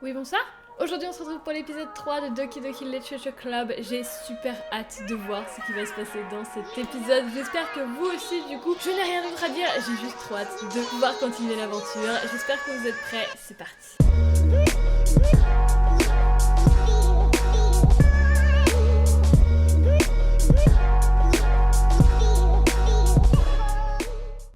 Oui, bonsoir. Aujourd'hui, on se retrouve pour l'épisode 3 de Doki Doki Literature Club. J'ai super hâte de voir ce qui va se passer dans cet épisode. J'espère que vous aussi, du coup. Je n'ai rien d'autre à dire, j'ai juste trop hâte de pouvoir continuer l'aventure. J'espère que vous êtes prêts, c'est parti.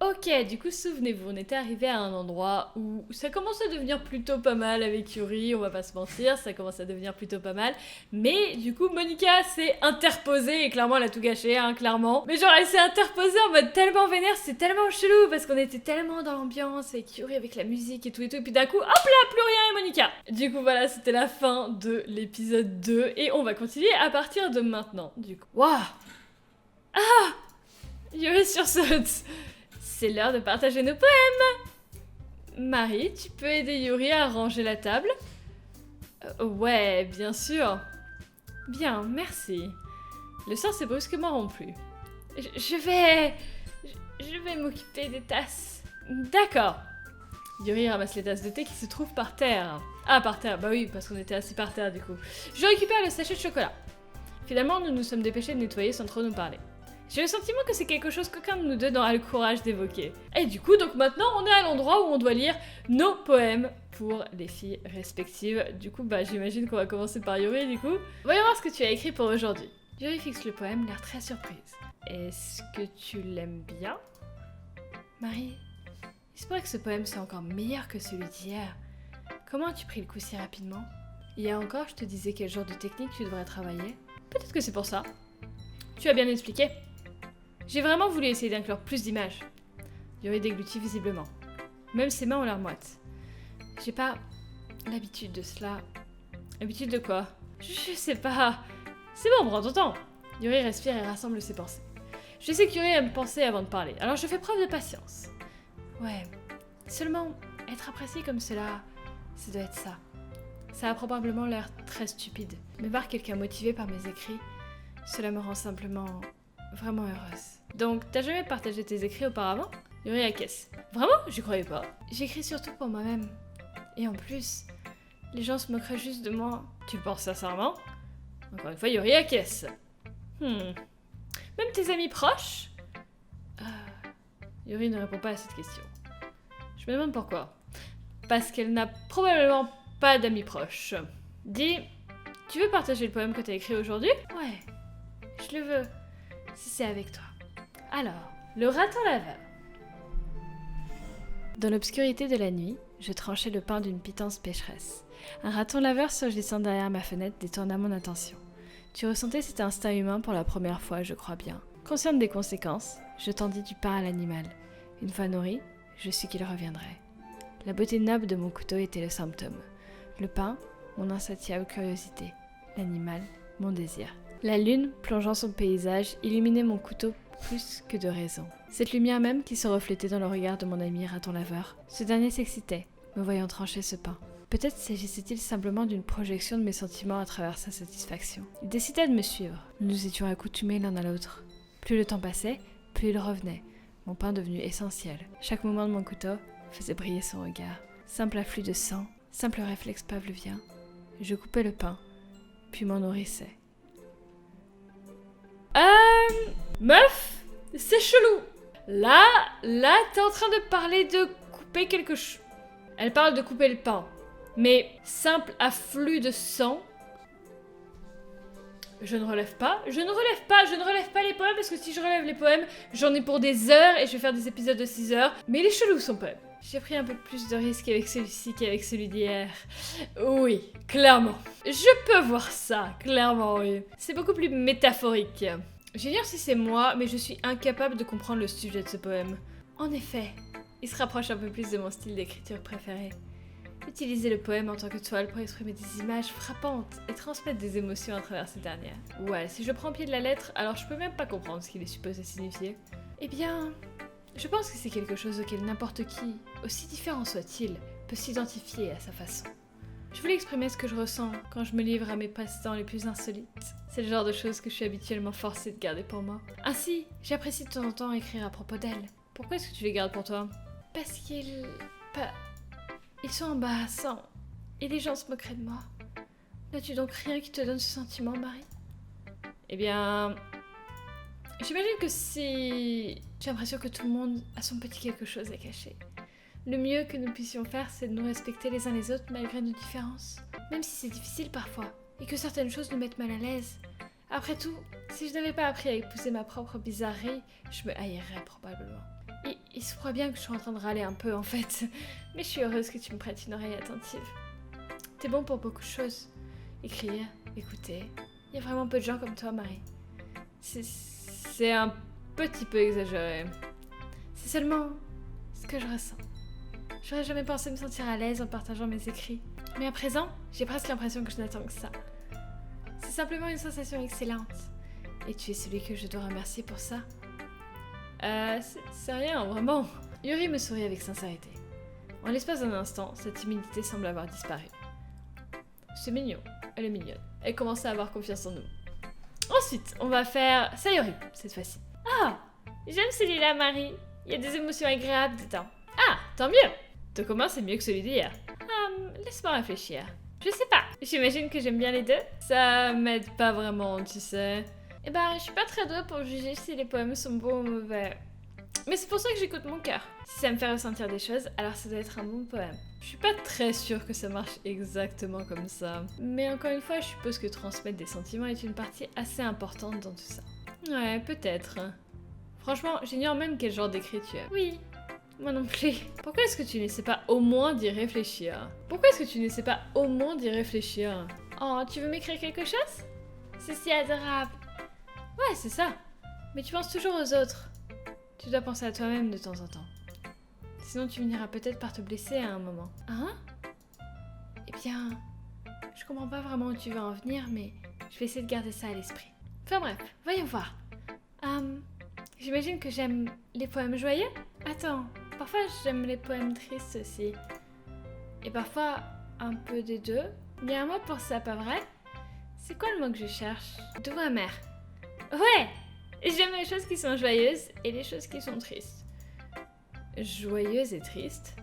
Ok, du coup, souvenez-vous, on était arrivé à un endroit où ça commence à devenir plutôt pas mal avec Yuri, on va pas se mentir, ça commence à devenir plutôt pas mal. Mais du coup, Monica s'est interposée et clairement, elle a tout gâché, hein, clairement. Mais genre, elle s'est interposée en mode tellement vénère, c'est tellement chelou parce qu'on était tellement dans l'ambiance avec Yuri, avec la musique et tout, et puis d'un coup, hop là, plus rien et Monica. Du coup, voilà, c'était la fin de l'épisode 2 et on va continuer à partir de maintenant, du coup. Waouh! Ah! Yuri sursaute. C'est l'heure de partager nos poèmes. Marie, tu peux aider Yuri à ranger la table? Ouais, bien sûr. Bien, merci. Le sort s'est brusquement rompu. Je vais m'occuper des tasses. D'accord. Yuri ramasse les tasses de thé qui se trouvent par terre. Ah, par terre, bah oui, parce qu'on était assis par terre du coup. Je récupère le sachet de chocolat. Finalement, nous nous sommes dépêchés de nettoyer sans trop nous parler. J'ai le sentiment que c'est quelque chose qu'aucun de nous deux n'aura le courage d'évoquer. Et du coup, donc maintenant, on est à l'endroit où on doit lire nos poèmes pour les filles respectives. Du coup, bah j'imagine qu'on va commencer par Yuri, du coup. Voyons voir ce que tu as écrit pour aujourd'hui. Yuri fixe le poème, l'air très surprise. Est-ce que tu l'aimes bien? Marie, il se pourrait que ce poème soit encore meilleur que celui d'hier. Comment as-tu pris le coup si rapidement? Hier encore, je te disais quel genre de technique tu devrais travailler. Peut-être que c'est pour ça. Tu as bien expliqué. J'ai vraiment voulu essayer d'inclure plus d'images. Yuri déglutit visiblement. Même ses mains ont l'air moites. J'ai pas l'habitude de cela. L'habitude de quoi? Je sais pas. C'est bon, prends ton temps. Yuri respire et rassemble ses pensées. Je sais que Yuri aime penser avant de parler, alors je fais preuve de patience. Ouais, seulement être apprécié comme cela, ça doit être ça. Ça a probablement l'air très stupide. Mais voir quelqu'un motivé par mes écrits, cela me rend simplement vraiment heureuse. Donc, t'as jamais partagé tes écrits auparavant? Yuri acquiesce. Vraiment? J'y croyais pas. J'écris surtout pour moi-même. Et en plus, les gens se moqueraient juste de moi. Tu le penses sincèrement? Encore une fois, Yuri acquiesce. Même tes amis proches? Yuri ne répond pas à cette question. Je me demande pourquoi. Parce qu'elle n'a probablement pas d'amis proches. Dis, tu veux partager le poème que t'as écrit aujourd'hui? Ouais, je le veux. Si c'est avec toi. Alors, le raton laveur. Dans l'obscurité de la nuit, je tranchais le pain d'une pitance pécheresse. Un raton laveur surgissant derrière ma fenêtre détourna mon attention. Tu ressentais cet instinct humain pour la première fois, je crois bien. Consciente des conséquences, je tendis du pain à l'animal. Une fois nourri, je sus qu'il reviendrait. La beauté noble de mon couteau était le symptôme. Le pain, mon insatiable curiosité. L'animal, mon désir. La lune, plongeant son paysage, illuminait mon couteau plus que de raison. Cette lumière même qui se reflétait dans le regard de mon ami raton laveur. Ce dernier s'excitait, me voyant trancher ce pain. Peut-être s'agissait-il simplement d'une projection de mes sentiments à travers sa satisfaction. Il décida de me suivre. Nous nous étions accoutumés l'un à l'autre. Plus le temps passait, plus il revenait. Mon pain devenu essentiel. Chaque mouvement de mon couteau faisait briller son regard. Simple afflux de sang, simple réflexe pavlovien. Je coupais le pain, puis m'en nourrissais. Meuf, c'est chelou. Là, t'es en train de parler de couper quelque chose. Elle parle de couper le pain. Mais simple afflux de sang. Je ne relève pas les poèmes parce que si je relève les poèmes, j'en ai pour des heures et je vais faire des épisodes de 6 heures. Mais il est chelou son poème. J'ai pris un peu plus de risques avec celui-ci qu'avec celui d'hier. Oui, clairement. Je peux voir ça, clairement, oui. C'est beaucoup plus métaphorique. J'ignore si c'est moi, mais je suis incapable de comprendre le sujet de ce poème. En effet, il se rapproche un peu plus de mon style d'écriture préféré. Utiliser le poème en tant que toile pour exprimer des images frappantes et transmettre des émotions à travers ces dernières. Ouais, si je prends pied de la lettre, alors je peux même pas comprendre ce qu'il est supposé signifier. Eh bien, je pense que c'est quelque chose auquel n'importe qui, aussi différent soit-il, peut s'identifier à sa façon. Je voulais exprimer ce que je ressens quand je me livre à mes passe-temps les plus insolites. C'est le genre de choses que je suis habituellement forcée de garder pour moi. Ainsi, j'apprécie de temps en temps écrire à propos d'elle. Pourquoi est-ce que tu les gardes pour toi? Parce qu'ils sont embarrassants. Et les gens se moqueraient de moi. N'as-tu donc rien qui te donne ce sentiment, Marie? Eh bien... J'imagine que si... J'ai l'impression que tout le monde a son petit quelque chose à cacher. Le mieux que nous puissions faire, c'est de nous respecter les uns les autres malgré nos différences. Même si c'est difficile parfois, et que certaines choses nous mettent mal à l'aise. Après tout, si je n'avais pas appris à épouser ma propre bizarrerie, je me haïrais probablement. Il se croit bien que je suis en train de râler un peu en fait, mais je suis heureuse que tu me prêtes une oreille attentive. T'es bon pour beaucoup de choses. Écrire, écouter. Il y a vraiment peu de gens comme toi, Marie. C'est un petit peu exagéré. C'est seulement ce que je ressens. J'aurais jamais pensé me sentir à l'aise en partageant mes écrits. Mais à présent, j'ai presque l'impression que je n'attends que ça. C'est simplement une sensation excellente. Et tu es celui que je dois remercier pour ça. C'est rien, vraiment. Yuri me sourit avec sincérité. En l'espace d'un instant, sa timidité semble avoir disparu. C'est mignon, elle est mignonne. Elle commence à avoir confiance en nous. Ensuite, on va faire Sayori, cette fois-ci. Ah, j'aime celui-là, Marie. Il y a des émotions agréables dedans. Ah, tant mieux. Ton commun, c'est mieux que celui d'hier. Laisse-moi réfléchir. Je sais pas. J'imagine que j'aime bien les deux. Ça m'aide pas vraiment, tu sais. Eh ben, je suis pas très douée pour juger si les poèmes sont bons ou mauvais. Mais c'est pour ça que j'écoute mon cœur. Si ça me fait ressentir des choses, alors ça doit être un bon poème. Je suis pas très sûre que ça marche exactement comme ça. Mais encore une fois, je suppose que transmettre des sentiments est une partie assez importante dans tout ça. Ouais, peut-être. Franchement, j'ignore même quel genre d'écrit tu es. Oui, moi non plus. Pourquoi est-ce que tu n'essaies pas au moins d'y réfléchir? Pourquoi est-ce que tu n'essaies pas au moins d'y réfléchir? Oh, tu veux m'écrire quelque chose? C'est si adorable. Ouais, c'est ça. Mais tu penses toujours aux autres. Tu dois penser à toi-même de temps en temps. Sinon tu finiras peut-être par te blesser à un moment. Hein? Eh bien, je comprends pas vraiment où tu veux en venir, mais je vais essayer de garder ça à l'esprit. Enfin bref, voyons voir. J'imagine que j'aime les poèmes joyeux? Attends, parfois j'aime les poèmes tristes aussi. Et parfois un peu des deux. Il y a un mot pour ça, pas vrai? C'est quoi le mot que je cherche? Doux amer. Ouais! J'aime les choses qui sont joyeuses et les choses qui sont tristes. Joyeuse et triste?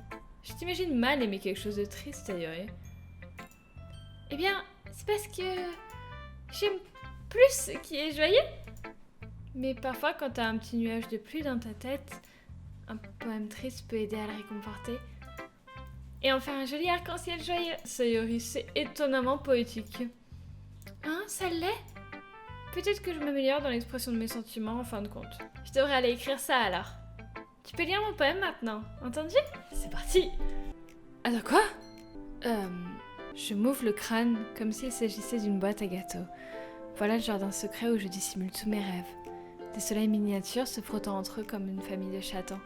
Je t'imagine mal aimer quelque chose de triste, Sayori. Eh bien, c'est parce que j'aime plus ce qui est joyeux. Mais parfois, quand t'as un petit nuage de pluie dans ta tête, un poème triste peut aider à le réconforter. Et en faire un joli arc-en-ciel joyeux. Sayori, c'est étonnamment poétique. Hein, ça l'est? Peut-être que je m'améliore dans l'expression de mes sentiments en fin de compte. Je devrais aller écrire ça alors. Tu peux lire mon poème maintenant, entendu? C'est parti! Attends, quoi? Je m'ouvre le crâne comme s'il s'agissait d'une boîte à gâteaux. Voilà le jardin secret où je dissimule tous mes rêves. Des soleils miniatures se frottant entre eux comme une famille de chatons.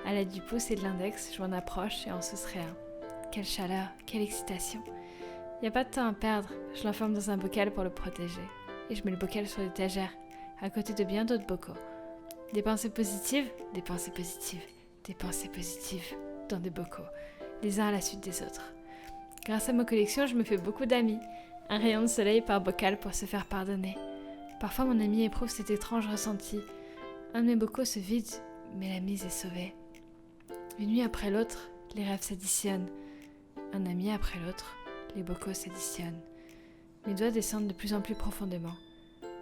À l'aide du pouce et de l'index, je m'en approche et en sucerai un. Quelle chaleur, quelle excitation. Y a pas de temps à perdre, je l'enferme dans un bocal pour le protéger. Et je mets le bocal sur l'étagère, à côté de bien d'autres bocaux. Des pensées positives, des pensées positives, des pensées positives, dans des bocaux, les uns à la suite des autres. Grâce à ma collection, je me fais beaucoup d'amis. Un rayon de soleil par bocal pour se faire pardonner. Parfois, mon ami éprouve cet étrange ressenti. Un de mes bocaux se vide, mais la mise est sauvée. Une nuit après l'autre, les rêves s'additionnent. Un ami après l'autre, les bocaux s'additionnent. Mes doigts descendent de plus en plus profondément,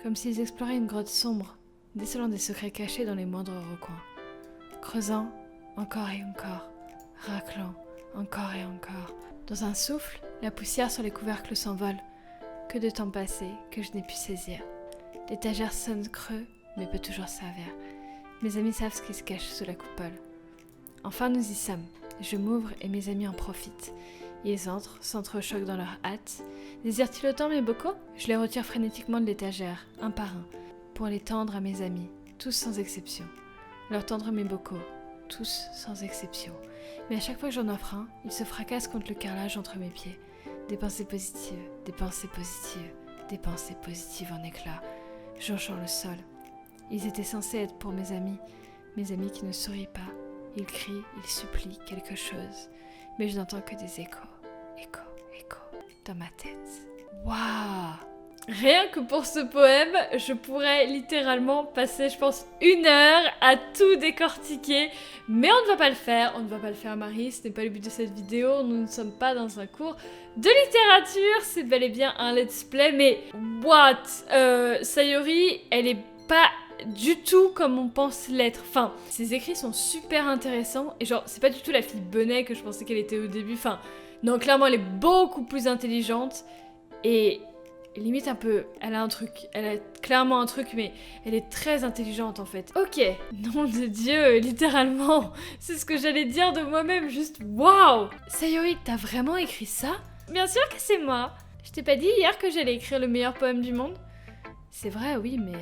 comme s'ils exploraient une grotte sombre, décelant des secrets cachés dans les moindres recoins. Creusant, encore et encore, raclant, encore et encore. Dans un souffle, la poussière sur les couvercles s'envole. Que de temps passé que je n'ai pu saisir. L'étagère sonne creux, mais peut toujours servir. Mes amis savent ce qui se cache sous la coupole. Enfin, nous y sommes. Je m'ouvre et mes amis en profitent. Ils entrent, s'entrechoquent dans leur hâte. Désirent-ils autant mes bocaux? Je les retire frénétiquement de l'étagère, un par un, pour les tendre à mes amis, tous sans exception. Leur tendre mes bocaux, tous sans exception. Mais à chaque fois que j'en offre un, ils se fracassent contre le carrelage entre mes pieds. Des pensées positives, des pensées positives, des pensées positives en éclats, jonchant le sol. Ils étaient censés être pour mes amis qui ne sourient pas. Ils crient, ils supplient quelque chose. Mais je n'entends que des échos, échos, échos, dans ma tête. Waouh! Rien que pour ce poème, je pourrais littéralement passer, je pense, 1 heure à tout décortiquer. Mais on ne va pas le faire. On ne va pas le faire, Marie. Ce n'est pas le but de cette vidéo. Nous ne sommes pas dans un cours de littérature. C'est bel et bien un let's play. Mais what? Sayori, elle est pas du tout comme on pense l'être. Enfin, ses écrits sont super intéressants. Et genre, c'est pas du tout la fille Benet que je pensais qu'elle était au début. Enfin, non, clairement, elle est beaucoup plus intelligente. Et limite un peu, elle a un truc, elle a clairement un truc, mais elle est très intelligente en fait. Ok, nom de Dieu, littéralement, c'est ce que j'allais dire de moi-même, juste waouh. Sayori, t'as vraiment écrit ça? Bien sûr que c'est moi. Je t'ai pas dit hier que j'allais écrire le meilleur poème du monde? C'est vrai, oui, mais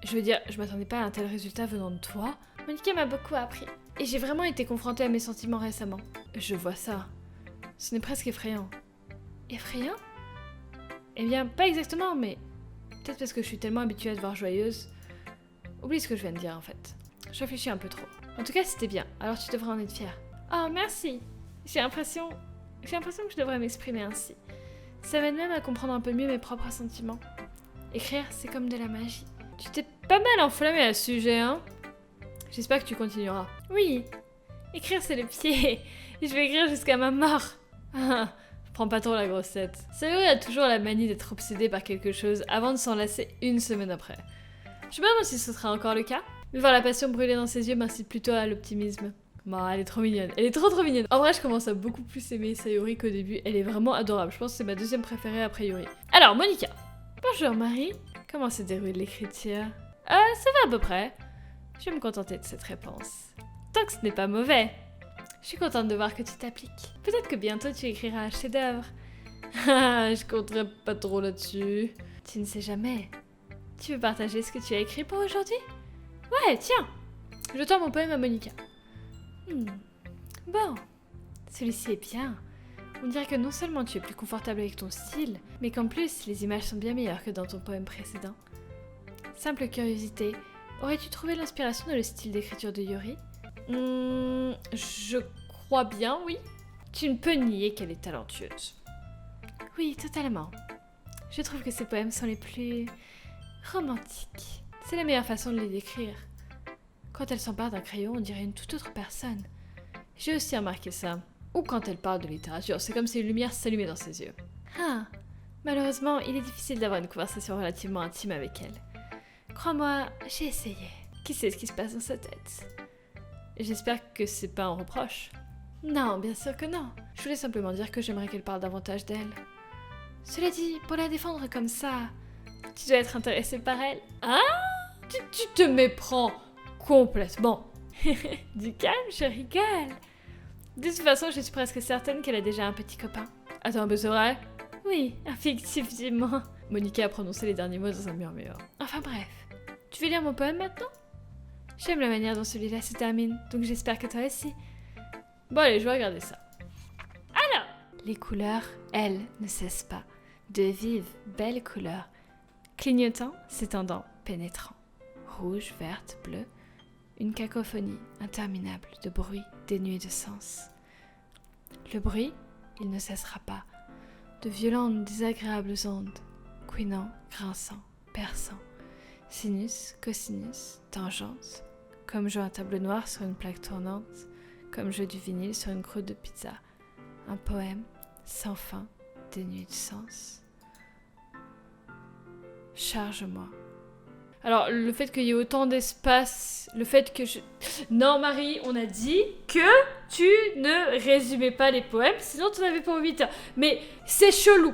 je veux dire, je m'attendais pas à un tel résultat venant de toi. Monica m'a beaucoup appris. Et j'ai vraiment été confrontée à mes sentiments récemment. Je vois ça. Ce n'est presque effrayant. Effrayant? Eh bien, pas exactement, mais peut-être parce que je suis tellement habituée à te voir joyeuse. Oublie ce que je viens de dire, en fait. Je réfléchis un peu trop. En tout cas, c'était bien, alors tu devrais en être fière. Oh, merci. J'ai l'impression que je devrais m'exprimer ainsi. Ça m'aide même à comprendre un peu mieux mes propres sentiments. Écrire, c'est comme de la magie. Tu t'es pas mal enflammée à ce sujet, hein? J'espère que tu continueras. Oui, écrire, c'est le pied. Je vais écrire jusqu'à ma mort. Prends pas trop la grosse tête. Sayori a toujours la manie d'être obsédée par quelque chose avant de s'en lasser 1 semaine après. Je me demande si ce sera encore le cas, mais voir la passion brûler dans ses yeux m'incite plutôt à l'optimisme. Bon, elle est trop mignonne. Elle est trop mignonne. En vrai, je commence à beaucoup plus aimer Sayori qu'au début. Elle est vraiment adorable. Je pense que c'est ma 2e préférée après Yuri. Alors, Monica. Bonjour Marie. Comment se déroule l'écriture? Ça va à peu près. Je vais me contenter de cette réponse. Tant que ce n'est pas mauvais. Je suis contente de voir que tu t'appliques. Peut-être que bientôt tu écriras un chef-d'œuvre. Je compterai pas trop là-dessus. Tu ne sais jamais. Tu veux partager ce que tu as écrit pour aujourd'hui? Ouais, tiens. Je tends mon poème à Monica. Bon, celui-ci est bien. On dirait que non seulement tu es plus confortable avec ton style, mais qu'en plus les images sont bien meilleures que dans ton poème précédent. Simple curiosité, aurais-tu trouvé l'inspiration dans le style d'écriture de Yuri? Je crois bien, oui. Tu ne peux nier qu'elle est talentueuse. Oui, totalement. Je trouve que ses poèmes sont les plus romantiques. C'est la meilleure façon de les décrire. Quand elle s'empare d'un crayon, on dirait une toute autre personne. J'ai aussi remarqué ça. Ou quand elle parle de littérature, c'est comme si une lumière s'allumait dans ses yeux. Ah, malheureusement, il est difficile d'avoir une conversation relativement intime avec elle. Crois-moi, j'ai essayé. Qui sait ce qui se passe dans sa tête? J'espère que c'est pas un reproche. Non, bien sûr que non. Je voulais simplement dire que j'aimerais qu'elle parle davantage d'elle. Cela dit, pour la défendre comme ça, tu dois être intéressée par elle. Ah, tu te méprends complètement. Du calme, je rigole. De toute façon, je suis presque certaine qu'elle a déjà un petit copain. Attends, c'est vrai? Oui, effectivement. Monica a prononcé les derniers mots dans un murmure. Enfin bref. Tu veux lire mon poème maintenant? J'aime la manière dont celui-là se termine, donc j'espère que toi aussi. Bon allez, je vais regarder ça. Alors! Les couleurs, elles, ne cessent pas. De vives, belles couleurs. Clignotant, s'étendant, pénétrant. Rouge, verte, bleu. Une cacophonie interminable de bruits dénués de sens. Le bruit, il ne cessera pas. De violentes, désagréables ondes, couinant, grinçant, perçant. Sinus, cosinus, tangente, comme jouer un tableau noir sur une plaque tournante, comme jouer du vinyle sur une croûte de pizza. Un poème sans fin, dénué de sens. Charge-moi. Alors, le fait qu'il y ait autant d'espace, le fait que je... Non, Marie, on a dit que tu ne résumais pas les poèmes, sinon tu n'avais pas 8 heures. Mais c'est chelou,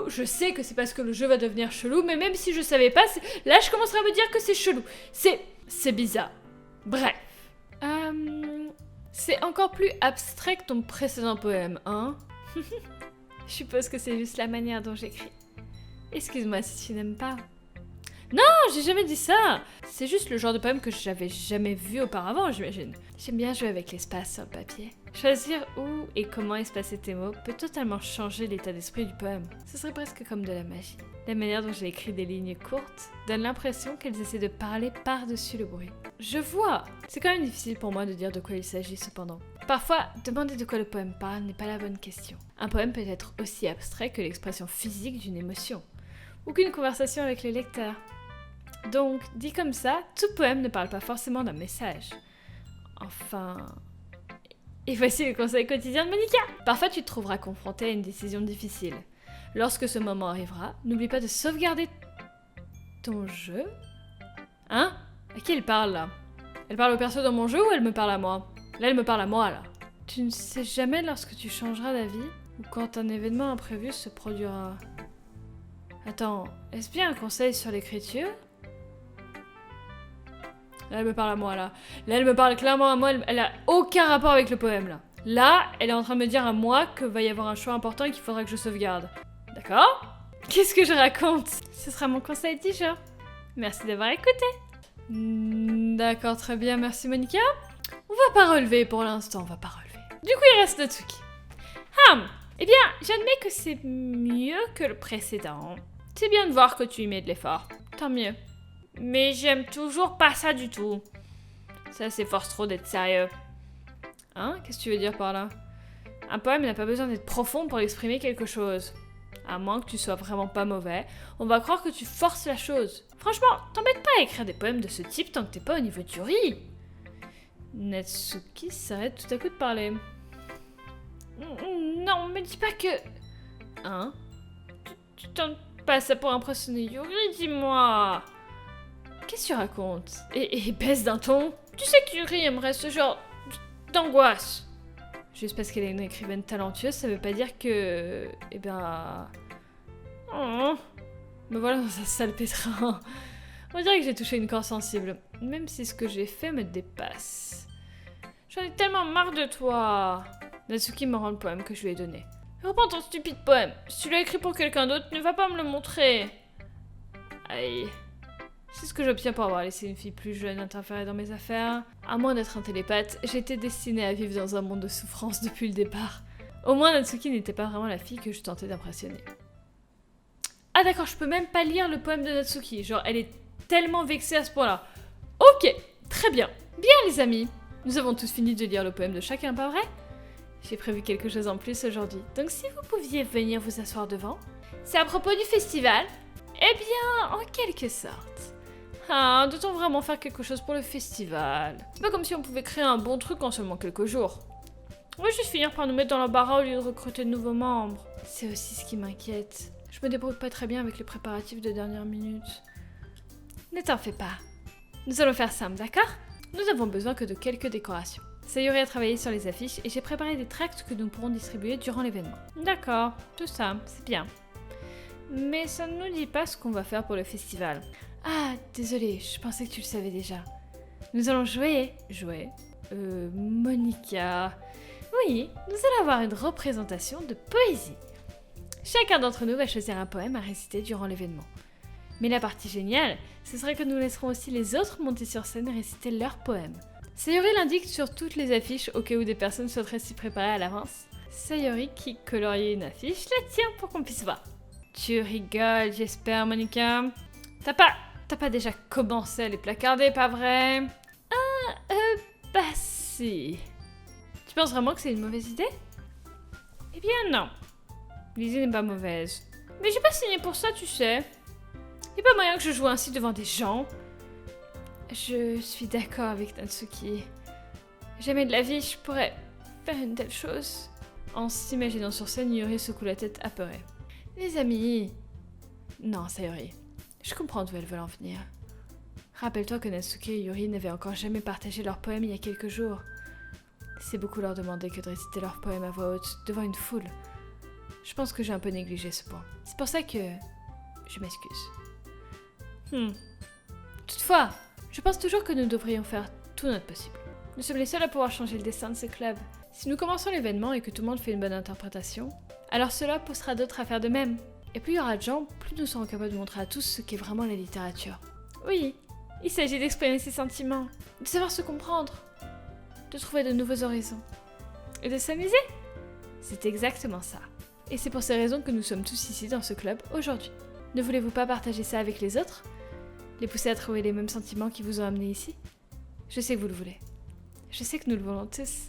je sais que c'est parce que le jeu va devenir chelou, mais même si je savais pas, là je commencerai à me dire que c'est chelou. C'est bizarre. Bref. C'est encore plus abstrait que ton précédent poème, hein? Je suppose que c'est juste la manière dont j'écris. Excuse-moi si tu n'aimes pas. Non, j'ai jamais dit ça. C'est juste le genre de poème que j'avais jamais vu auparavant, j'imagine. J'aime bien jouer avec l'espace sur le papier. Choisir où et comment espacer tes mots peut totalement changer l'état d'esprit du poème. Ce serait presque comme de la magie. La manière dont j'ai écrit des lignes courtes donne l'impression qu'elles essaient de parler par-dessus le bruit. Je vois. C'est quand même difficile pour moi de dire de quoi il s'agit cependant. Parfois, demander de quoi le poème parle n'est pas la bonne question. Un poème peut être aussi abstrait que l'expression physique d'une émotion. aucune conversation avec les lecteurs. Donc, dit comme ça, tout poème ne parle pas forcément d'un message. Enfin... Et voici le conseil quotidien de Monica. Parfois, tu te trouveras confronté à une décision difficile. Lorsque ce moment arrivera, n'oublie pas de sauvegarder ton jeu. Hein? À qui elle parle, là? Elle parle au perso dans mon jeu ou elle me parle à moi? Là, elle me parle à moi, là. Tu ne sais jamais lorsque tu changeras d'avis ou quand un événement imprévu se produira. Attends, est-ce bien un conseil sur l'écriture? Là, elle me parle à moi, là. Là, elle me parle clairement à moi, elle a aucun rapport avec le poème, là. Là, elle est en train de me dire à moi que va y avoir un choix important et qu'il faudra que je sauvegarde. D'accord? Qu'est-ce que je raconte? Ce sera mon conseil du jour. Merci d'avoir écouté. D'accord, très bien, merci Monica. On va pas relever pour l'instant, on va pas relever. Du coup, il reste Natsuki. Eh bien, j'admets que c'est mieux que le précédent. C'est bien de voir que tu y mets de l'effort. Tant mieux. Mais j'aime toujours pas ça du tout. Ça s'efforce trop d'être sérieux. Hein? Qu'est-ce que tu veux dire par là? Un poème n'a pas besoin d'être profond pour exprimer quelque chose. À moins que tu sois vraiment pas mauvais, on va croire que tu forces la chose. Franchement, t'embête pas à écrire des poèmes de ce type tant que t'es pas au niveau du riz. Natsuki s'arrête tout à coup de parler. Non, me dis pas que... Hein? Tu tentes pas ça pour impressionner Yuri, dis-moi. Qu'est-ce que tu racontes? Et baisse d'un ton. Tu sais que Yuri aimerait ce genre d'angoisse. Juste parce qu'elle est une écrivaine talentueuse, ça veut pas dire que... Eh ben... Oh. Me voilà dans un sale pétrin. On dirait que j'ai touché une corde sensible. Même si ce que j'ai fait me dépasse. J'en ai tellement marre de toi. Natsuki me rend le poème que je lui ai donné. Reprends ton stupide poème. Si tu l'as écrit pour quelqu'un d'autre, ne va pas me le montrer. Aïe. C'est ce que j'obtiens pour avoir laissé une fille plus jeune interférer dans mes affaires. À moins d'être un télépathe, j'étais destinée à vivre dans un monde de souffrance depuis le départ. Au moins, Natsuki n'était pas vraiment la fille que je tentais d'impressionner. Ah d'accord, je peux même pas lire le poème de Natsuki. Genre, elle est tellement vexée à ce point-là. Ok, très bien. Bien les amis. Nous avons tous fini de lire le poème de chacun, pas vrai? J'ai prévu quelque chose en plus aujourd'hui. Donc si vous pouviez venir vous asseoir devant. C'est à propos du festival? Eh bien, en quelque sorte. Ah, doit-on vraiment faire quelque chose pour le festival? C'est pas comme si on pouvait créer un bon truc en seulement quelques jours. On va juste finir par nous mettre dans l'embarras au lieu de recruter de nouveaux membres. C'est aussi ce qui m'inquiète. Je me débrouille pas très bien avec les préparatifs de dernière minute. Ne t'en fais pas. Nous allons faire simple, d'accord? Nous avons besoin que de quelques décorations. Sayuri a travaillé sur les affiches et j'ai préparé des tracts que nous pourrons distribuer durant l'événement. D'accord, tout ça, c'est bien. Mais ça ne nous dit pas ce qu'on va faire pour le festival. Ah, désolée, je pensais que tu le savais déjà. Nous allons jouer. Monica. Oui, nous allons avoir une représentation de poésie. Chacun d'entre nous va choisir un poème à réciter durant l'événement. Mais la partie géniale, ce serait que nous laisserons aussi les autres monter sur scène et réciter leurs poèmes. Sayori l'indique sur toutes les affiches au cas où des personnes souhaiteraient s'y préparer à l'avance. Sayori, qui coloriait une affiche, la tient pour qu'on puisse voir. Tu rigoles, j'espère, Monica. T'as pas déjà commencé à les placarder, pas vrai? Bah si. Tu penses vraiment que c'est une mauvaise idée? Eh bien non. L'idée n'est pas mauvaise. Mais j'ai pas signé pour ça, tu sais. Y'a pas moyen que je joue ainsi devant des gens. Je suis d'accord avec Natsuki. Jamais de la vie je pourrais faire une telle chose. En s'imaginant sur scène, Yuri secoue la tête apeurée. Les amis... Non, Sayori. Je comprends d'où elles veulent en venir. Rappelle-toi que Natsuki et Yuri n'avaient encore jamais partagé leur poème il y a quelques jours. C'est beaucoup leur demander que de réciter leur poème à voix haute devant une foule. Je pense que j'ai un peu négligé ce point. C'est pour ça que... je m'excuse. Toutefois, je pense toujours que nous devrions faire tout notre possible. Nous sommes les seuls à pouvoir changer le destin de ce club. Si nous commençons l'événement et que tout le monde fait une bonne interprétation, alors cela poussera d'autres à faire de même. Et plus il y aura de gens, plus nous serons capables de montrer à tous ce qu'est vraiment la littérature. Oui, il s'agit d'exprimer ses sentiments, de savoir se comprendre, de trouver de nouveaux horizons. Et de s'amuser. C'est exactement ça. Et c'est pour ces raisons que nous sommes tous ici dans ce club aujourd'hui. Ne voulez-vous pas partager ça avec les autres? Les pousser à trouver les mêmes sentiments qui vous ont amené ici? Je sais que vous le voulez. Je sais que nous le voulons tous.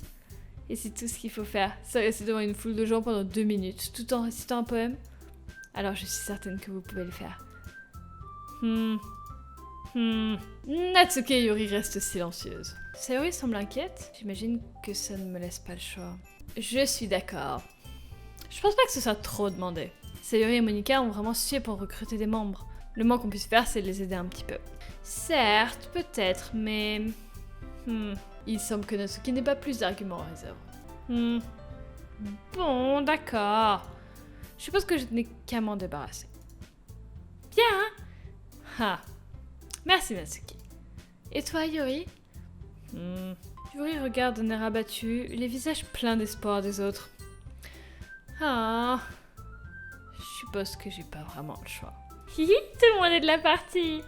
Et c'est tout ce qu'il faut faire. C'est rester devant une foule de gens pendant 2 minutes, tout en récitant un poème. Alors je suis certaine que vous pouvez le faire. Natsuki et Yuri restent silencieuses. Sayori semble inquiète. J'imagine que ça ne me laisse pas le choix. Je suis d'accord. Je pense pas que ce soit trop demandé. Sayori et Monika ont vraiment suffi pour recruter des membres. Le moins qu'on puisse faire, c'est de les aider un petit peu. Certes, peut-être, mais... Il semble que Natsuki n'ait pas plus d'arguments en réserve. Bon, d'accord. Je suppose que je n'ai qu'à m'en débarrasser. Bien. Ah. Merci Natsuki. Et toi, Yuri? Yuri regarde d'un air abattu, les visages pleins d'espoir des autres. Ah. Je suppose que j'ai pas vraiment le choix. Hihi, tout le monde est de la partie.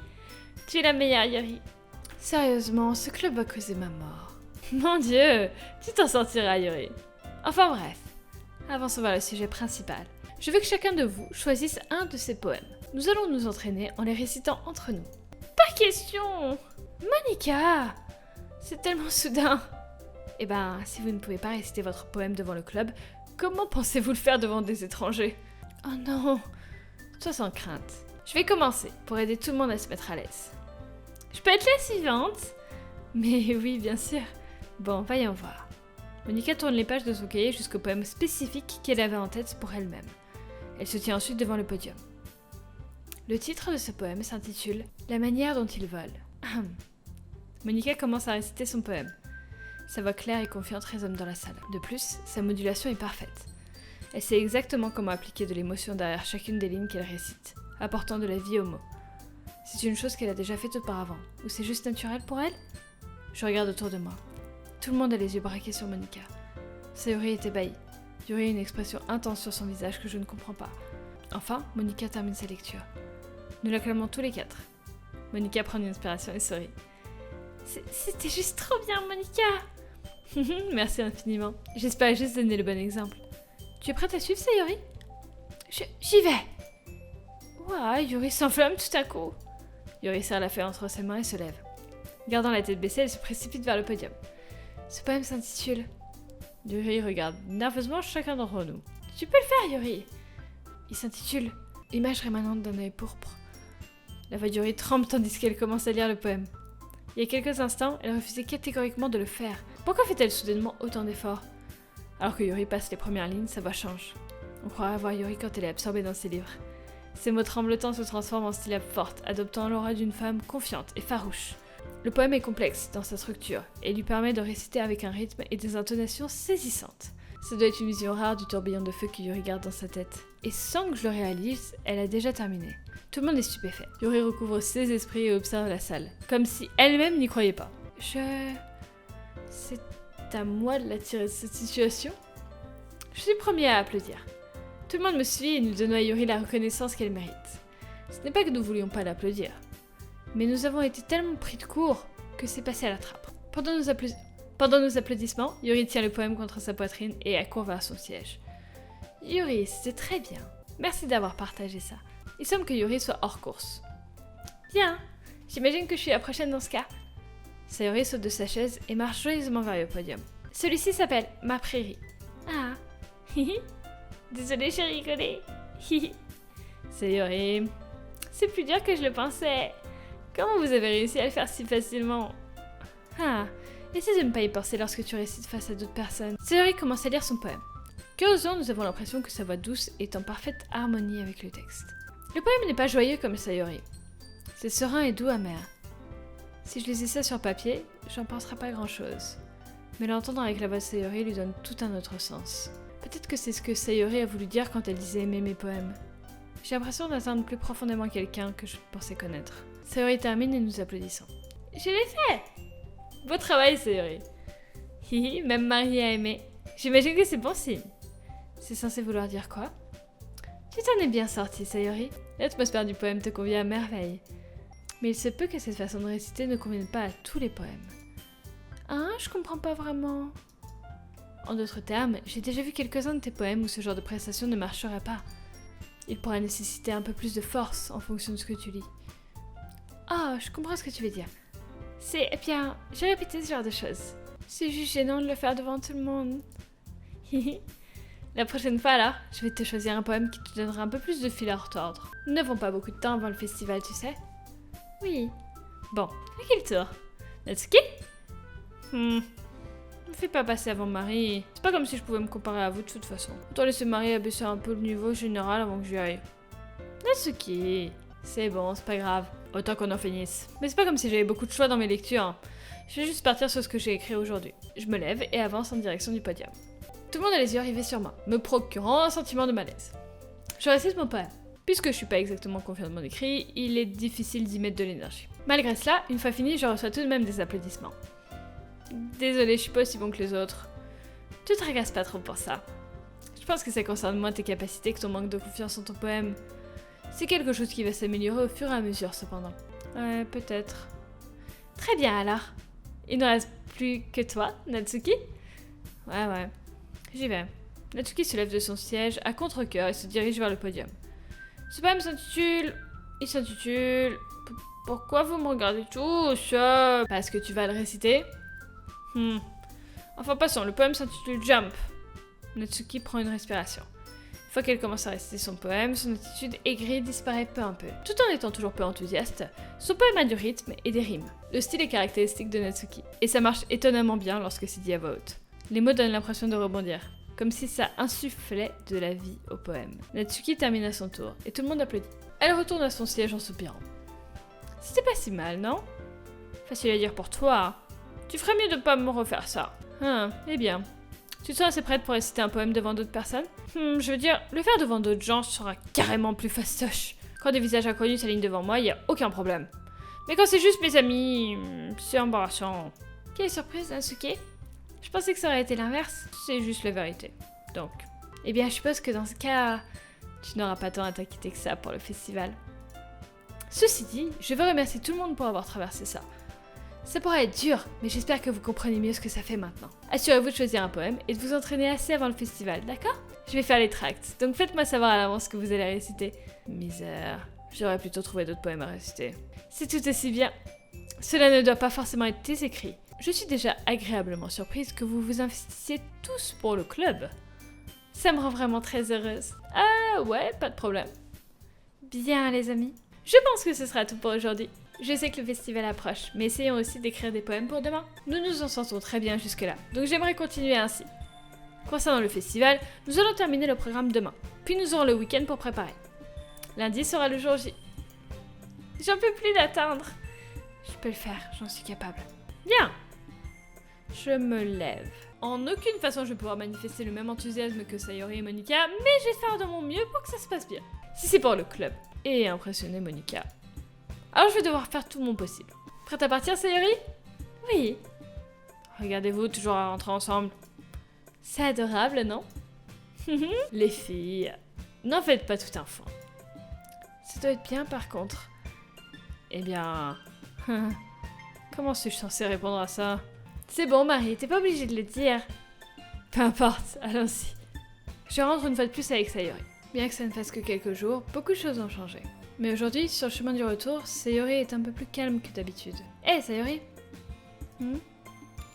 Tu es la meilleure, Yuri. Sérieusement, ce club va causer ma mort. Mon Dieu, tu t'en sortiras, Yuri. Enfin bref, avançons vers le sujet principal. Je veux que chacun de vous choisisse un de ces poèmes. Nous allons nous entraîner en les récitant entre nous. Pas question! Monika! C'est tellement soudain. Eh ben, si vous ne pouvez pas réciter votre poème devant le club, comment pensez-vous le faire devant des étrangers? Oh non! Sois sans crainte. Je vais commencer pour aider tout le monde à se mettre à l'aise. Je peux être la suivante? Mais oui, bien sûr. Bon, voyons voir. Monika tourne les pages de son cahier jusqu'au poème spécifique qu'elle avait en tête pour elle-même. Elle se tient ensuite devant le podium. Le titre de ce poème s'intitule « La manière dont il vole ». Monika commence à réciter son poème. Sa voix claire et confiante résonne dans la salle. De plus, sa modulation est parfaite. Elle sait exactement comment appliquer de l'émotion derrière chacune des lignes qu'elle récite, apportant de la vie aux mots. C'est une chose qu'elle a déjà faite auparavant, ou c'est juste naturel pour elle? Je regarde autour de moi. Tout le monde a les yeux braqués sur Monika. Sayori est ébahie. Yuri a une expression intense sur son visage que je ne comprends pas. Enfin, Monika termine sa lecture. Nous l'acclamons tous les quatre. Monika prend une inspiration et sourit. C'était juste trop bien, Monika! Merci infiniment. J'espère juste donner le bon exemple. Tu es prête à suivre, Sayori? J'y vais! Ouah, Yuri s'enflamme tout à coup. Yuri serre la feuille entre ses mains et se lève. Gardant la tête baissée, elle se précipite vers le podium. Ce poème s'intitule... Yuri regarde nerveusement chacun d'entre nous. Tu peux le faire, Yuri! Il s'intitule Image rémanente d'un œil pourpre. La voix d'Yuri tremble tandis qu'elle commence à lire le poème. Il y a quelques instants, elle refusait catégoriquement de le faire. Pourquoi fait-elle soudainement autant d'efforts? Alors que Yuri passe les premières lignes, sa voix change. On croirait voir Yuri quand elle est absorbée dans ses livres. Ses mots tremblotants se transforment en syllabes fortes, adoptant l'aura d'une femme confiante et farouche. Le poème est complexe dans sa structure et lui permet de réciter avec un rythme et des intonations saisissantes. Ça doit être une vision rare du tourbillon de feu que Yuri garde dans sa tête. Et sans que je le réalise, elle a déjà terminé. Tout le monde est stupéfait. Yuri recouvre ses esprits et observe la salle, comme si elle-même n'y croyait pas. C'est à moi de la tirer de cette situation? Je suis le premier à applaudir. Tout le monde me suit et nous donnons à Yuri la reconnaissance qu'elle mérite. Ce n'est pas que nous voulions pas l'applaudir, mais nous avons été tellement pris de court que c'est passé à la trappe. Pendant nos applaudissements, Yuri tient le poème contre sa poitrine et accourt vers son siège. Yuri, c'était très bien. Merci d'avoir partagé ça. Il semble que Yuri soit hors course. Bien, j'imagine que je suis la prochaine dans ce cas. Sayori saute de sa chaise et marche joyeusement vers le podium. Celui-ci s'appelle Ma Prairie. Ah, hihi. Désolée, j'ai rigolé. Hihi. Sayori, c'est plus dur que je le pensais. Comment vous avez réussi à le faire si facilement? Ah, essaie de ne pas y penser lorsque tu récites face à d'autres personnes. Sayori commence à lire son poème. Curieusement, nous avons l'impression que sa voix douce est en parfaite harmonie avec le texte. Le poème n'est pas joyeux comme Sayori. C'est serein et doux amer. Si je lisais ça sur papier, j'en penserais pas grand-chose. Mais l'entendre avec la voix de Sayori lui donne tout un autre sens. Peut-être que c'est ce que Sayori a voulu dire quand elle disait aimer mes poèmes. J'ai l'impression d'atteindre plus profondément quelqu'un que je pensais connaître. Sayori termine et nous applaudissons. Je l'ai fait! Beau travail, Sayori. Hihi, même Marie a aimé. J'imagine que c'est bon signe. C'est censé vouloir dire quoi? Tu t'en es bien sorti, Sayori. L'atmosphère du poème te convient à merveille. Mais il se peut que cette façon de réciter ne convienne pas à tous les poèmes. Hein, je comprends pas vraiment. En d'autres termes, j'ai déjà vu quelques-uns de tes poèmes où ce genre de prestation ne marcherait pas. Il pourrait nécessiter un peu plus de force en fonction de ce que tu lis. Ah, je comprends ce que tu veux dire. Eh bien, j'ai répété ce genre de choses. C'est juste gênant de le faire devant tout le monde. La prochaine fois alors, je vais te choisir un poème qui te donnera un peu plus de fil à retordre. Nous n'avons pas beaucoup de temps avant le festival, tu sais. Oui. Bon, à quel tour? Natsuki? Ne me fais pas passer avant Marie. C'est pas comme si je pouvais me comparer à vous de toute façon. Autant laisser Marie abaisser un peu le niveau général avant que j'y aille. Natsuki, c'est bon, c'est pas grave. Autant qu'on en finisse. Mais c'est pas comme si j'avais beaucoup de choix dans mes lectures. Hein. Je vais juste partir sur ce que j'ai écrit aujourd'hui. Je me lève et avance en direction du podium. Tout le monde a les yeux rivés sur moi, me procurant un sentiment de malaise. Je récite mon poème. Puisque je suis pas exactement confiant de mon écrit, il est difficile d'y mettre de l'énergie. Malgré cela, une fois fini, je reçois tout de même des applaudissements. Désolée, je suis pas aussi bon que les autres. Tu te tracasse pas trop pour ça. Je pense que ça concerne moins tes capacités que ton manque de confiance en ton poème. C'est quelque chose qui va s'améliorer au fur et à mesure, cependant. Ouais, peut-être. Très bien, alors. Il ne reste plus que toi, Natsuki? Ouais. J'y vais. Natsuki se lève de son siège à contre-cœur et se dirige vers le podium. Ce poème s'intitule... Il s'intitule... Pourquoi vous me regardez tous? Parce que tu vas le réciter? Enfin, passons. Le poème s'intitule Jump. Natsuki prend une respiration. Une fois qu'elle commence à réciter son poème, son attitude aigrie disparaît peu à peu. Tout en étant toujours peu enthousiaste, son poème a du rythme et des rimes. Le style est caractéristique de Natsuki, et ça marche étonnamment bien lorsque c'est dit à voix haute. Les mots donnent l'impression de rebondir, comme si ça insufflait de la vie au poème. Natsuki termine à son tour, et tout le monde applaudit. Elle retourne à son siège en soupirant. C'était pas si mal, non? Facile à dire pour toi. Tu ferais mieux de pas me refaire ça. Eh bien. Tu te sens assez prête pour réciter un poème devant d'autres personnes? Je veux dire, le faire devant d'autres gens sera carrément plus fastoche. Quand des visages inconnus s'alignent devant moi, y a aucun problème. Mais quand c'est juste mes amis, c'est embarrassant. Quelle surprise, Natsuki? Je pensais que ça aurait été l'inverse. C'est juste la vérité. Donc. Eh bien, je suppose que dans ce cas, tu n'auras pas tant à t'inquiéter que ça pour le festival. Ceci dit, je veux remercier tout le monde pour avoir traversé ça. Ça pourrait être dur, mais j'espère que vous comprenez mieux ce que ça fait maintenant. Assurez-vous de choisir un poème et de vous entraîner assez avant le festival, d'accord? Je vais faire les tracts, donc faites-moi savoir à l'avance ce que vous allez réciter. Misère, j'aurais plutôt trouvé d'autres poèmes à réciter. C'est tout aussi bien. Cela ne doit pas forcément être tes écrits. Je suis déjà agréablement surprise que vous vous investissiez tous pour le club. Ça me rend vraiment très heureuse. Ah ouais, pas de problème. Bien les amis, je pense que ce sera tout pour aujourd'hui. Je sais que le festival approche, mais essayons aussi d'écrire des poèmes pour demain. Nous nous en sentons très bien jusque-là, donc j'aimerais continuer ainsi. Concernant le festival, nous allons terminer le programme demain, puis nous aurons le week-end pour préparer. Lundi sera le jour J. J'en peux plus d'attendre. Je peux le faire, j'en suis capable. Bien. Je me lève. En aucune façon je vais pouvoir manifester le même enthousiasme que Sayori et Monica, mais je vais faire de mon mieux pour que ça se passe bien. Si c'est pour le club et impressionner Monica. Alors je vais devoir faire tout mon possible. Prête à partir, Sayori? Oui. Regardez-vous, toujours à rentrer ensemble. C'est adorable, non? Les filles, n'en faites pas tout un fond. Ça doit être bien par contre. Eh bien... Comment suis-je censée répondre à ça? C'est bon, Marie, t'es pas obligée de le dire. Peu importe, allons-y. Je rentre une fois de plus avec Sayori. Bien que ça ne fasse que quelques jours, beaucoup de choses ont changé. Mais aujourd'hui, sur le chemin du retour, Sayori est un peu plus calme que d'habitude. Hé, Sayori?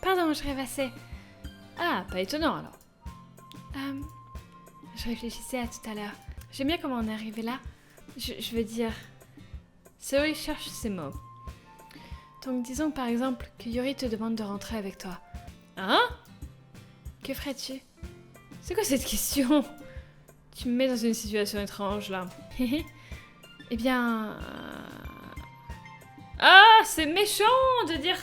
Pardon, je rêvassais. Ah, pas étonnant alors. Je réfléchissais à tout à l'heure. J'aime bien comment on est arrivé là. Je veux dire... Sayori cherche ses mots. Donc disons par exemple que Yuri te demande de rentrer avec toi. Hein? Que ferais-tu? C'est quoi cette question? Tu me mets dans une situation étrange là. Eh bien... Ah, c'est méchant de dire...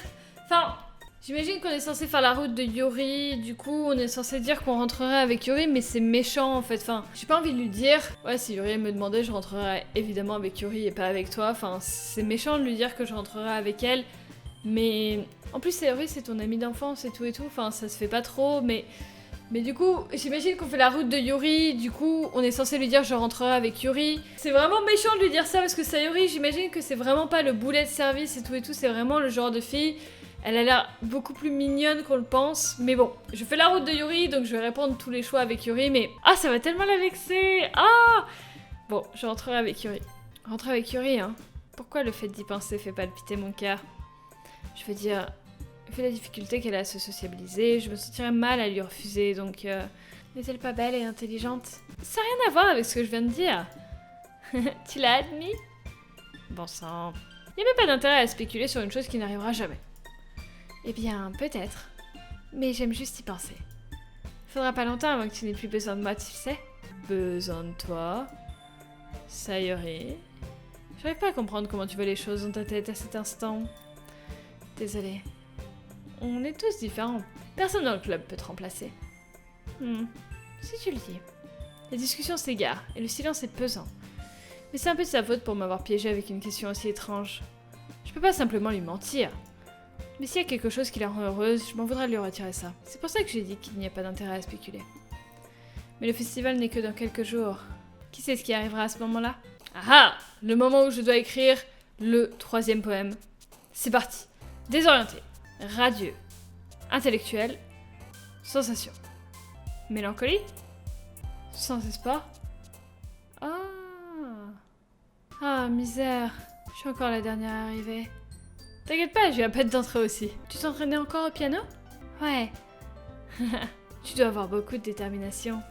Enfin, j'imagine qu'on est censé faire la route de Yuri, du coup on est censé dire qu'on rentrerait avec Yuri, mais c'est méchant en fait. Enfin, j'ai pas envie de lui dire... Ouais, si Yuri me demandait, je rentrerais évidemment avec Yuri et pas avec toi. Enfin, c'est méchant de lui dire que je rentrerais avec elle. Mais... En plus, Yuri, c'est ton ami d'enfance et tout. Enfin, ça se fait pas trop, mais... Mais du coup, j'imagine qu'on fait la route de Yuri, du coup, on est censé lui dire je rentrerai avec Yuri. C'est vraiment méchant de lui dire ça parce que Sayori, j'imagine que c'est vraiment pas le boulet de service et tout, c'est vraiment le genre de fille. Elle a l'air beaucoup plus mignonne qu'on le pense. Mais bon, je fais la route de Yuri, donc je vais répondre tous les choix avec Yuri, mais... Ah, ça va tellement la vexer. Ah! Bon, je rentrerai avec Yuri. Rentrer avec Yuri, hein. Pourquoi le fait d'y penser fait palpiter mon cœur? Je veux dire... Vu la difficulté qu'elle a à se sociabiliser, je me sentirais mal à lui refuser, donc N'est-elle pas belle et intelligente? Ça n'a rien à voir avec ce que je viens de dire. Tu l'as admis? Bon sang. Il n'y a même pas d'intérêt à spéculer sur une chose qui n'arrivera jamais. Eh bien, peut-être. Mais j'aime juste y penser. Faudra pas longtemps avant que tu n'aies plus besoin de moi, tu le sais. Besoin de toi? Sayori? J'arrive pas à comprendre comment tu vois les choses dans ta tête à cet instant. Désolée. On est tous différents. Personne dans le club peut te remplacer. Si tu le dis. La discussion s'égare et le silence est pesant. Mais c'est un peu de sa faute pour m'avoir piégé avec une question aussi étrange. Je peux pas simplement lui mentir. Mais s'il y a quelque chose qui la rend heureuse, je m'en voudrais de lui retirer ça. C'est pour ça que j'ai dit qu'il n'y a pas d'intérêt à spéculer. Mais le festival n'est que dans quelques jours. Qui sait ce qui arrivera à ce moment-là? Ah ah! Le moment où je dois écrire le 3e poème. C'est parti. Désorienté, radieux, intellectuel, sensation. Mélancolie? Sans espoir? Ah, misère. Je suis encore la dernière arrivée. T'inquiète pas, je vais à peine d'entrer aussi. Tu t'entraînais encore au piano? Ouais. Tu dois avoir beaucoup de détermination.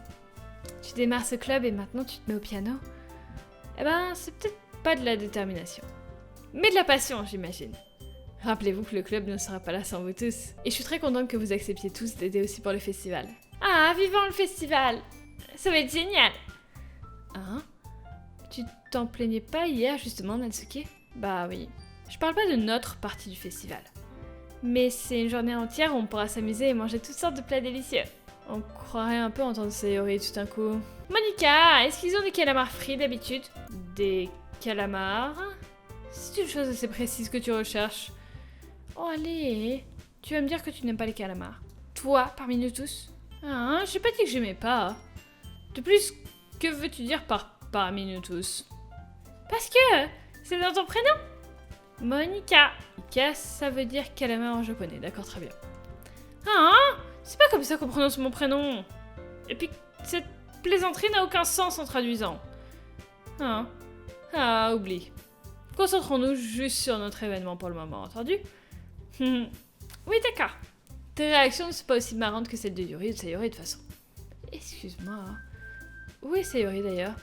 Tu démarres ce club et maintenant tu te mets au piano? Eh ben, c'est peut-être pas de la détermination. Mais de la passion, j'imagine. Rappelez-vous que le club ne sera pas là sans vous tous. Et je suis très contente que vous acceptiez tous d'aider aussi pour le festival. Ah, vivant le festival! Ça va être génial! Hein? Tu t'en plaignais pas hier, justement, Natsuki? Bah oui. Je parle pas de notre partie du festival. Mais c'est une journée entière où on pourra s'amuser et manger toutes sortes de plats délicieux. On croirait un peu entendre Sayori tout d'un coup. Monica, est-ce qu'ils ont des calamars frits d'habitude? Des calamars? C'est une chose assez précise que tu recherches. Oh allez, tu vas me dire que tu n'aimes pas les calamars. Toi, parmi nous tous? Ah, j'ai pas dit que j'aimais pas. De plus, que veux-tu dire par parmi nous tous? Parce que c'est dans ton prénom. Monica. Monica, ça veut dire calamar en japonais, d'accord, très bien. Ah, c'est pas comme ça qu'on prononce mon prénom. Et puis, cette plaisanterie n'a aucun sens en traduisant. Oublie. Concentrons-nous juste sur notre événement pour le moment, entendu? Oui, d'accord. Tes réactions ne sont pas aussi marrantes que celles de Yuri ou de Sayori de toute façon. Excuse-moi. Où est Sayori d'ailleurs?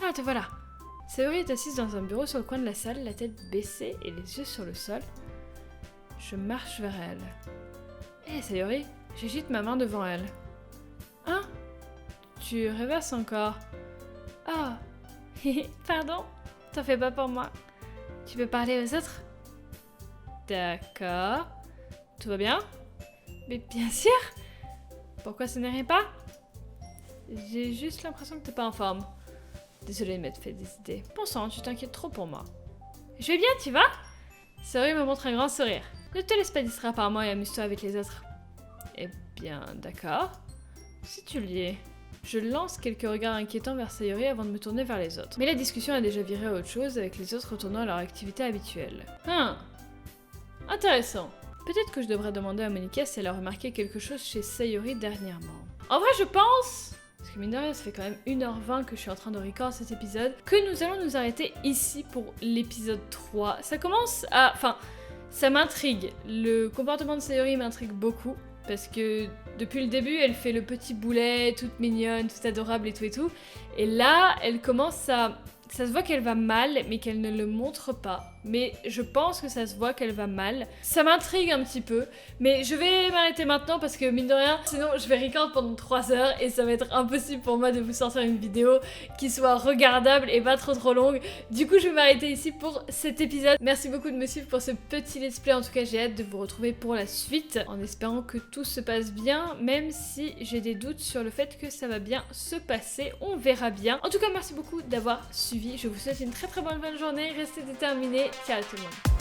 Ah, te voilà. Sayori est assise dans un bureau sur le coin de la salle, la tête baissée et les yeux sur le sol. Je marche vers elle. Hé, Sayori, j'agite ma main devant elle. Hein? Tu rêvasses encore? Ah, pardon? T'en fais pas pour moi. Tu peux parler aux autres? D'accord. Tout va bien? Mais bien sûr! Pourquoi ça n'irait pas? J'ai juste l'impression que t'es pas en forme. Désolée de m'être fait des idées. Bon sang, tu t'inquiètes trop pour moi. Je vais bien, tu vas? Sayori me montre un grand sourire. Ne te laisse pas distraire par moi et amuse-toi avec les autres. Eh bien, d'accord. Si tu le dis. Je lance quelques regards inquiétants vers Sayori avant de me tourner vers les autres. Mais la discussion a déjà viré à autre chose, avec les autres retournant à leur activité habituelle. Intéressant. Peut-être que je devrais demander à Monica si elle a remarqué quelque chose chez Sayori dernièrement. En vrai, je pense, parce que mine de rien, ça fait quand même 1h20 que je suis en train de record cet épisode, que nous allons nous arrêter ici pour l'épisode 3. Ça commence à... Enfin, ça m'intrigue. Le comportement de Sayori m'intrigue beaucoup. Parce que depuis le début, elle fait le petit boulet, toute mignonne, toute adorable et tout. Et là, elle commence à... Ça se voit qu'elle va mal, mais qu'elle ne le montre pas. Mais je pense que ça se voit qu'elle va mal. Ça m'intrigue un petit peu. Mais je vais m'arrêter maintenant parce que, mine de rien, sinon je vais record pendant 3 heures et ça va être impossible pour moi de vous sortir une vidéo qui soit regardable et pas trop longue. Du coup, je vais m'arrêter ici pour cet épisode. Merci beaucoup de me suivre pour ce petit let's play. En tout cas, j'ai hâte de vous retrouver pour la suite, en espérant que tout se passe bien, même si j'ai des doutes sur le fait que ça va bien se passer. On verra bien. En tout cas, merci beaucoup d'avoir suivi. Je vous souhaite une très bonne journée. Restez déterminés. Ciao tout le monde.